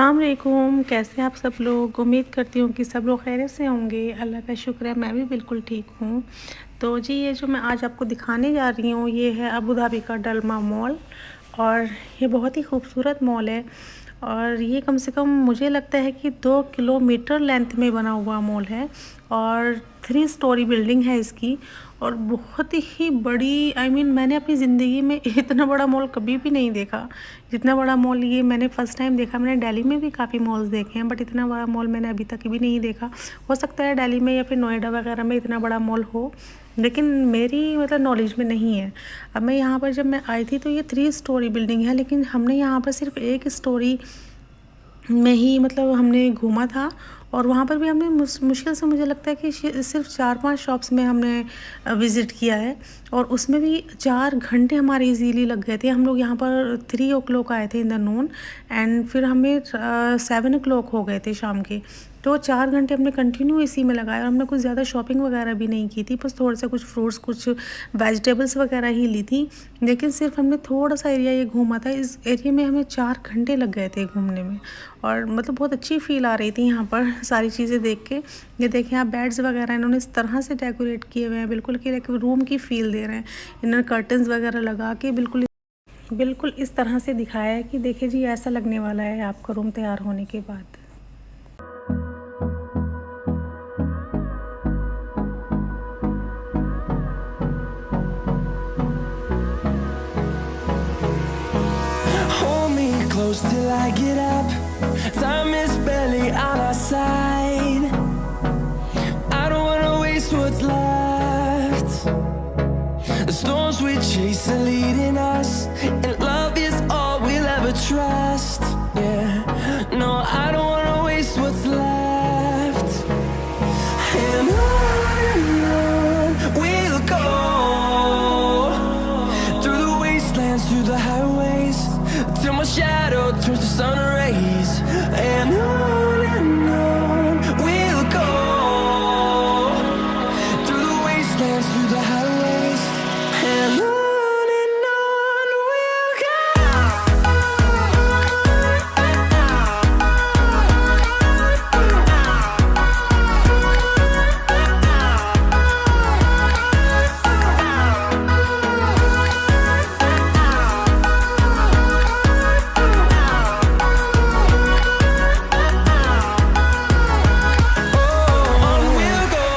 अस्सलाम वालेकुम। कैसे हैं आप सब लोग? उम्मीद करती हूँ कि सब लोग खैरियत से होंगे। अल्लाह का शुक्र है, मैं भी बिल्कुल ठीक हूँ। तो जी, ये जो मैं आज आपको दिखाने जा रही हूँ, ये है अबू धाबी का डलमा मॉल। और ये बहुत ही खूबसूरत मॉल है। और ये कम से कम मुझे लगता है कि 2 किलोमीटर लेंथ में बना हुआ मॉल है। और 3 स्टोरी बिल्डिंग है इसकी। और बहुत ही बड़ी, मैंने अपनी ज़िंदगी में इतना बड़ा मॉल कभी भी नहीं देखा जितना बड़ा मॉल ये मैंने फ़र्स्ट टाइम देखा। मैंने दिल्ली में भी काफ़ी मॉल्स देखे हैं, बट इतना बड़ा मॉल मैंने अभी तक भी नहीं देखा। हो सकता है दिल्ली में या फिर नोएडा वगैरह में इतना बड़ा मॉल हो, लेकिन मेरी नॉलेज में नहीं है। अब मैं यहाँ पर जब मैं आई थी तो ये 3 स्टोरी बिल्डिंग है, लेकिन हमने यहाँ पर सिर्फ 1 स्टोरी में ही हमने घूमा था। और वहाँ पर भी हमने मुश्किल से, मुझे लगता है कि सिर्फ 4-5 शॉप्स में हमने विज़िट किया है। और उसमें भी 4 घंटे हमारे इजीली लग गए थे। हम लोग यहाँ पर 3 ओ क्लॉक आए थे इन द नून, एंड फिर हमें 7 ओ क्लॉक हो गए थे शाम के। तो 4 घंटे हमने कंटिन्यू इसी में लगाए। और हमने कुछ ज़्यादा शॉपिंग वगैरह भी नहीं की थी, बस थोड़ा सा कुछ फ्रूट्स, कुछ वेजिटेबल्स वगैरह ही ली थी। लेकिन सिर्फ हमने थोड़ा सा एरिया ये घूमा था। इस एरिया में हमें 4 घंटे लग गए थे घूमने में। और बहुत अच्छी फ़ील आ रही थी यहाँ पर सारी चीज़ें देख के। ये देखें आप, बेड्स वगैरह इन्होंने इस तरह से डेकोरेट किए हुए हैं, बिल्कुल कि लाइक रूम की फ़ील दे रहे हैं। इन्होंने कर्टन्स वगैरह लगा के बिल्कुल बिल्कुल इस तरह से दिखाया है कि देखिए जी, ऐसा लगने वाला है आपका रूम तैयार होने के बाद। Hold me close till I get up. Time is barely on our side. I don't wanna waste what's left. The storms we chase are leading us, and love is all we'll ever trust. Yeah, no, I don't wanna waste what's left. And on we'll go, through the wastelands, through the highways, till my shadow turns to sun rays. And on we'll go, through the wastelands, through the highways. And on we'll go.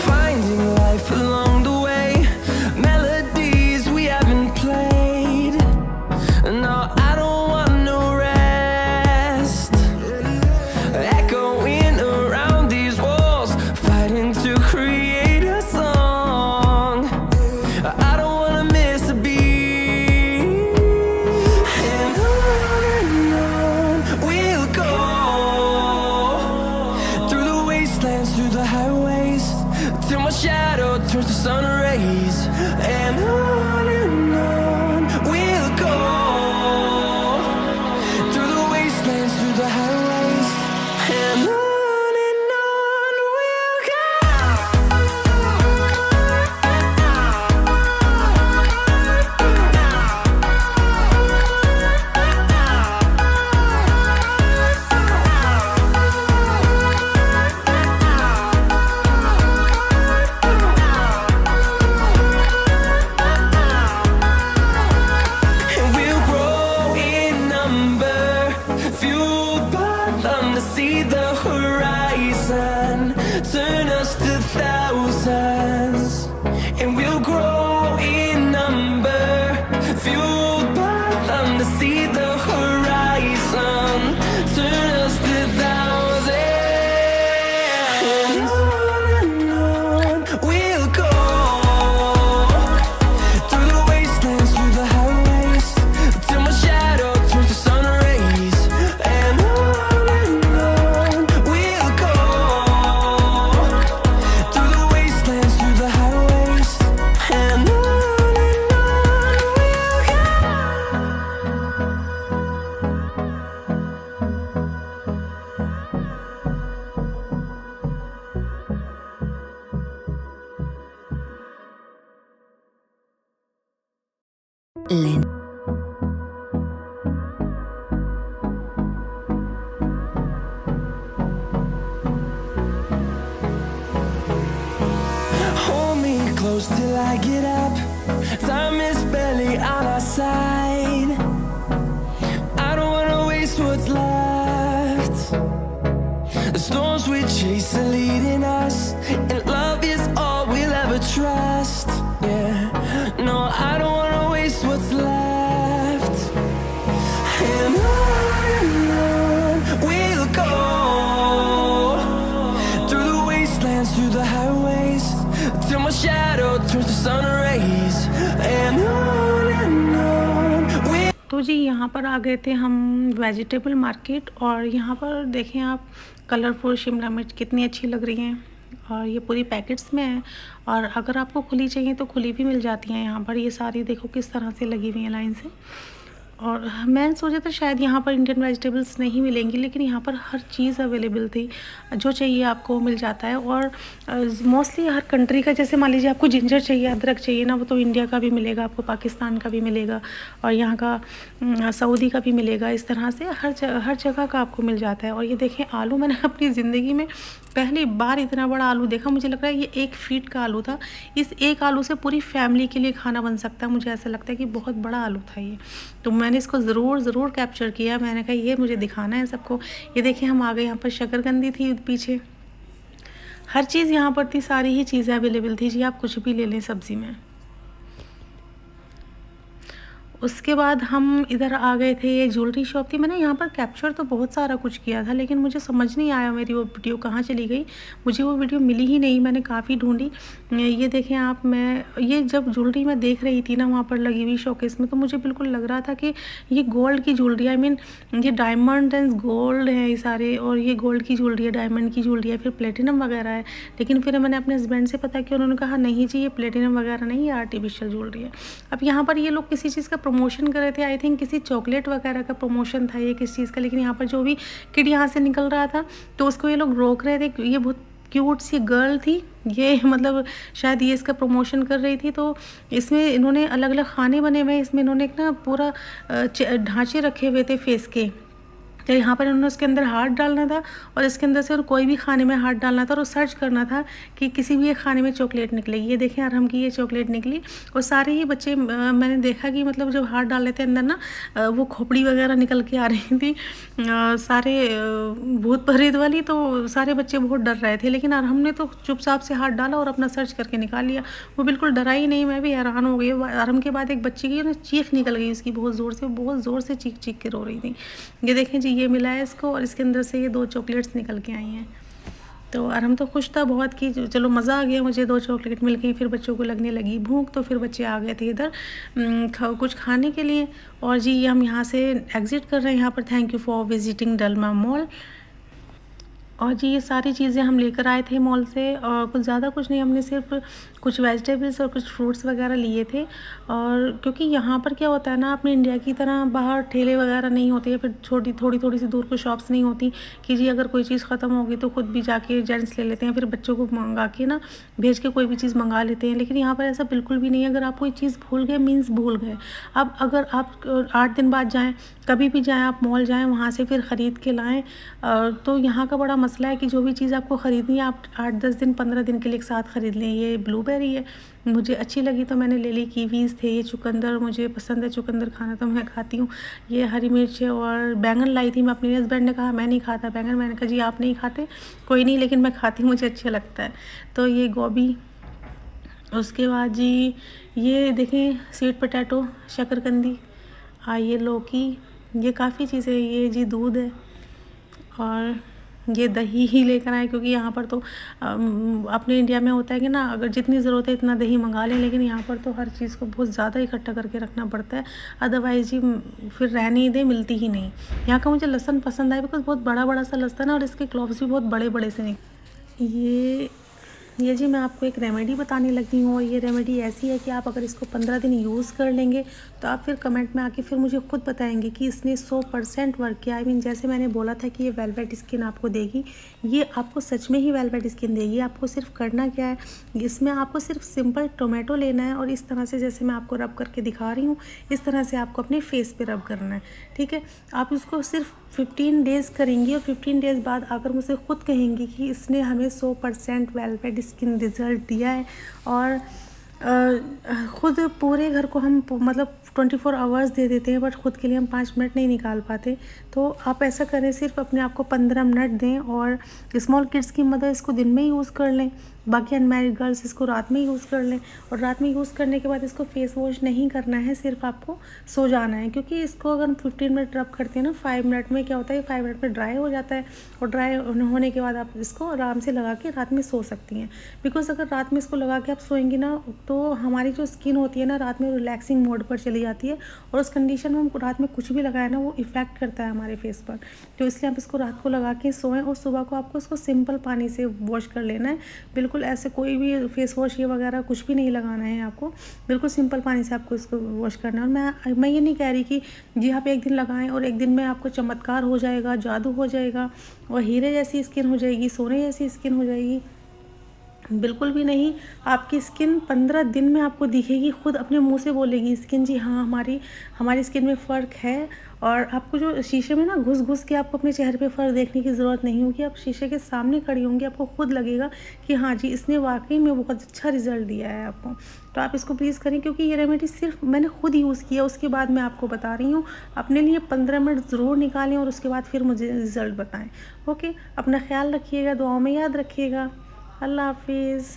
Finding life along the way, melodies we haven't played. No, I don't want no rest. Echoing around these walls, fighting to create a song. I don't wanna miss a beat. And on we'll go, through the wastelands, through the highways, till my shadow turns to sun rays. And on we'll go, through the wastelands, through the highways. And on we'll go. And we'll grow in number, fueled by them to see the horizon, turn us to thousands. And we'll grow in number, fueled by them to see the horizon, turn us to thousands. And on we'll go, through the wastelands, through the highways, till my shadow turns to sun rays. And on we'll go, through the wastelands, through the highways. And on we'll go. Lento. close till I get up. Time is barely on our side. I don't wanna waste what's left. The storms we chase are leading us, and love is all we'll ever trust. Yeah, no, I don't wanna waste what's left. And on we'll go, through the wastelands, through the highways, till my shadow turns to sun rays. And on we'll... तो जी यहाँ पर आ गए थे हम vegetable market, और यहाँ पर देखें आप कलरफुल शिमला मिर्च कितनी अच्छी लग रही हैं, और ये पूरी पैकेट्स में है, और अगर आपको खुली चाहिए तो खुली भी मिल जाती हैं यहाँ पर। ये सारी देखो किस तरह से लगी हुई हैं लाइन से। और मैंने सोचा था शायद यहाँ पर इंडियन वेजिटेबल्स नहीं मिलेंगी, लेकिन यहाँ पर हर चीज़ अवेलेबल थी, जो चाहिए आपको मिल जाता है। और मोस्टली हर कंट्री का, जैसे मान लीजिए आपको जिंजर चाहिए, अदरक चाहिए ना, वो तो इंडिया का भी मिलेगा आपको, पाकिस्तान का भी मिलेगा, और यहाँ का सऊदी का भी मिलेगा। इस तरह से हर जगह का आपको मिल जाता है। और ये देखें आलू, मैंने अपनी ज़िंदगी में पहली बार इतना बड़ा आलू देखा। मुझे लग रहा है ये 1 फीट का आलू था। इस एक आलू से पूरी फैमिली के लिए खाना बन सकता है। मुझे ऐसा लगता है कि बहुत बड़ा आलू था ये। तो मैंने इसको ज़रूर कैप्चर किया। मैंने कहा ये मुझे दिखाना है सबको। ये देखिए हम आ गए, यहाँ पर शकरकंदी थी पीछे, हर चीज़ यहाँ पर थी, सारी ही चीज़ें अवेलेबल थी जी, आप कुछ भी ले लें सब्ज़ी में। उसके बाद हम इधर आ गए थे, ये ज्वेलरी शॉप थी। मैंने यहाँ पर कैप्चर तो बहुत सारा कुछ किया था, लेकिन मुझे समझ नहीं आया मेरी वो वीडियो कहाँ चली गई। मुझे वो वीडियो मिली ही नहीं, मैंने काफ़ी ढूंढी। ये देखें आप, मैं ये जब ज्वेलरी मैं देख रही थी ना वहाँ पर लगी हुई शोकेस में, तो मुझे बिल्कुल लग रहा था कि ये गोल्ड की ज्वेलरी, आई मीन ये डायमंड एंड गोल्ड है ये सारे, और ये गोल्ड की ज्वेलरी है, डायमंड की ज्वेलरी है, फिर प्लेटिनम वगैरह है। लेकिन फिर मैंने अपने हस्बैंड से पता किया, उन्होंने कहा नहीं जी ये प्लेटिनम वगैरह नहीं, ये आर्टिफिशियल ज्वेलरी है। अब यहाँ पर ये लोग किसी चीज़ का प्रमोशन कर रहे थे, आई थिंक किसी चॉकलेट वगैरह का प्रमोशन था ये, किस चीज़ का। लेकिन यहाँ पर जो भी किड यहाँ से निकल रहा था तो उसको ये लोग रोक रहे थे। ये बहुत क्यूट सी गर्ल थी, ये मतलब शायद ये इसका प्रमोशन कर रही थी। तो इसमें इन्होंने अलग अलग खाने बने हुए हैं, इसमें इन्होंने एक ना पूरा ढांचे रखे हुए थे फेस के। तो यहाँ पर उन्होंने उसके अंदर हाथ डालना था, और इसके अंदर से और कोई भी खाने में हाथ डालना था, और सर्च करना था कि किसी भी एक खाने में चॉकलेट निकलेगी। ये देखें अरहम की ये चॉकलेट निकली, और सारे ही बच्चे मैंने देखा कि मतलब जब हाथ डाल लेते अंदर ना, वो खोपड़ी वगैरह निकल के आ रही थी, सारे भूत प्रेत वाली। तो सारे बच्चे बहुत डर रहे थे, लेकिन अरहम ने तो चुपचाप से हाथ डाला और अपना सर्च करके निकाल लिया। वो बिल्कुल डरा ही नहीं, मैं भी हैरान हो गई। अरहम के बाद एक बच्ची की ना चीख निकल गई उसकी, बहुत ज़ोर से चीख के रो रही थी। ये देखें जी ये मिला है इसको, और इसके अंदर से ये 2 चॉकलेट्स निकल के आई हैं। तो अरहम तो खुश था बहुत कि चलो मज़ा आ गया, मुझे 2 चॉकलेट मिल गई। फिर बच्चों को लगने लगी भूख, तो फिर बच्चे आ गए थे इधर कुछ खाने के लिए। और जी हम यहाँ से एग्ज़िट कर रहे हैं। यहाँ पर thank you for visiting Dalma mall. और जी ये सारी चीज़ें हम लेकर आए थे मॉल से, और कुछ ज़्यादा कुछ नहीं, हमने सिर्फ कुछ वेजिटेबल्स और कुछ फ्रूट्स वगैरह लिए थे। और क्योंकि यहाँ पर क्या होता है ना, अपने इंडिया की तरह बाहर ठेले वगैरह नहीं होते, या फिर थोड़ी सी दूर को शॉप्स नहीं होती कि जी अगर कोई चीज़ ख़त्म होगी तो खुद भी जाके जेंट्स ले लेते हैं, फिर बच्चों को मंगा के ना भेज के कोई भी चीज़ मंगा लेते हैं। लेकिन यहाँ पर ऐसा बिल्कुल भी नहीं है। अगर आप कोई चीज़ भूल गए मीन्स भूल गए। अब अगर आप 8 दिन बाद जाएँ, कभी भी जाएँ, आप मॉल जाएँ, वहाँ से फिर ख़रीद के लाएँ। तो यहाँ का बड़ा मसला है कि जो भी चीज़ आपको ख़रीदनी है आप 8-10 दिन 15 दिन के लिए एक साथ ख़रीद लें। ये ब्लूबेरी है, मुझे अच्छी लगी तो मैंने ले ली। कीवीज़ थे, ये चुकंदर मुझे पसंद है, चुकंदर खाना तो मैं खाती हूँ। ये हरी मिर्च और बैंगन लाई थी मैं। अपने हस्बैंड ने कहा मैं नहीं खाता बैंगन, मैंने कहा जी आप नहीं खाते कोई नहीं, लेकिन मैं खाती हूँ, मुझे अच्छा लगता है। तो ये गोभी, उसके बाद जी ये देखें स्वीट पोटैटो, शकरकंदी, ये लौकी, ये काफ़ी चीज़ें। ये जी दूध है, और ये दही ही लेकर आए, क्योंकि यहाँ पर तो अपने इंडिया में होता है कि ना अगर जितनी ज़रूरत है इतना दही मंगा लें, लेकिन यहाँ पर तो हर चीज़ को बहुत ज़्यादा इकट्ठा करके रखना पड़ता है, अदरवाइज़ जी फिर रहने ही दे, मिलती ही नहीं। यहाँ का मुझे लहसुन पसंद आया, बिकॉज बहुत बड़ा सा लहसुन है, और इसके क्लॉव्स भी बहुत बड़े से नहीं। ये जी मैं आपको एक रेमेडी बताने लगी हूँ, और ये रेमेडी ऐसी है कि आप अगर इसको 15 दिन यूज़ कर लेंगे तो आप फिर कमेंट में आके फिर मुझे खुद बताएंगे कि इसने 100% वर्क किया। आई मीन जैसे मैंने बोला था कि ये वेलवेट स्किन आपको देगी, ये आपको सच में ही वेलवेट स्किन देगी। आपको सिर्फ करना क्या है, इसमें आपको सिर्फ सिंपल टोमेटो लेना है, और इस तरह से जैसे मैं आपको रब करके दिखा रही हूँ, इस तरह से आपको अपने फेस पे रब करना है, ठीक है। आप इसको सिर्फ 15 डेज़ करेंगी, और 15 डेज़ बाद आकर मुझे खुद कहेंगी कि इसने हमें 100% वेलवेट स्किन रिज़ल्ट दिया है। और खुद पूरे घर को हम मतलब 24 आवर्स दे देते हैं, बट ख़ुद के लिए हम 5 मिनट नहीं निकाल पाते। तो आप ऐसा करें, सिर्फ अपने आप को 15 मिनट दें और स्मॉल किड्स की मदर इसको दिन में यूज़ कर लें, बाकी अनमैरिड गर्ल्स इसको रात में यूज़ कर लें। और रात में यूज़ करने के बाद इसको फेस वॉश नहीं करना है, सिर्फ आपको सो जाना है, क्योंकि इसको अगर हम 15 मिनट रब करते हैं ना, 5 मिनट में क्या होता है, 5 मिनट में ड्राई हो जाता है। और ड्राई होने के बाद आप इसको आराम से लगा के रात में सो सकती हैं। बिकॉज़ अगर रात में इसको लगा के आप सोएंगी ना, तो हमारी जो स्किन होती है ना, रात में रिलैक्सिंग मोड पर चली जाती है, और उस कंडीशन में हम रात में कुछ भी लगाए ना, वो इफ़ेक्ट करता है हमारे फेस पर। तो इसलिए आप इसको रात को लगा के सोएं, और सुबह को आपको इसको सिंपल पानी से वॉश कर लेना है। बिल्कुल ऐसे कोई भी फेस वॉश ये वगैरह कुछ भी नहीं लगाना है आपको, बिल्कुल सिंपल पानी से आपको इसको वॉश करना है। और मैं ये नहीं कह रही कि जी आप एक दिन लगाएं और एक दिन में आपको चमत्कार हो जाएगा, जादू हो जाएगा और हीरे जैसी स्किन हो जाएगी, सोने जैसी स्किन हो जाएगी, बिल्कुल भी नहीं। आपकी स्किन 15 दिन में आपको दिखेगी, खुद अपने मुंह से बोलेगी स्किन, जी हाँ हमारी स्किन में फ़र्क है। और आपको जो शीशे में ना घुस घुस के आपको अपने चेहरे पे फ़र्क देखने की ज़रूरत नहीं होगी। आप शीशे के सामने खड़ी होंगी, आपको खुद लगेगा कि हाँ जी, इसने वाकई में बहुत अच्छा रिज़ल्ट दिया है आपको। तो आप इसको प्लीज़ करें, क्योंकि ये रेमेडी सिर्फ मैंने खुद यूज़ किया, उसके बाद मैं आपको बता रही हूँ। अपने लिए 15 मिनट ज़रूर निकालें और उसके बाद फिर मुझे रिज़ल्ट बताएँ। ओके, अपना ख्याल रखिएगा, दुआओं में याद रखिएगा। अल्लाह हाफिज़।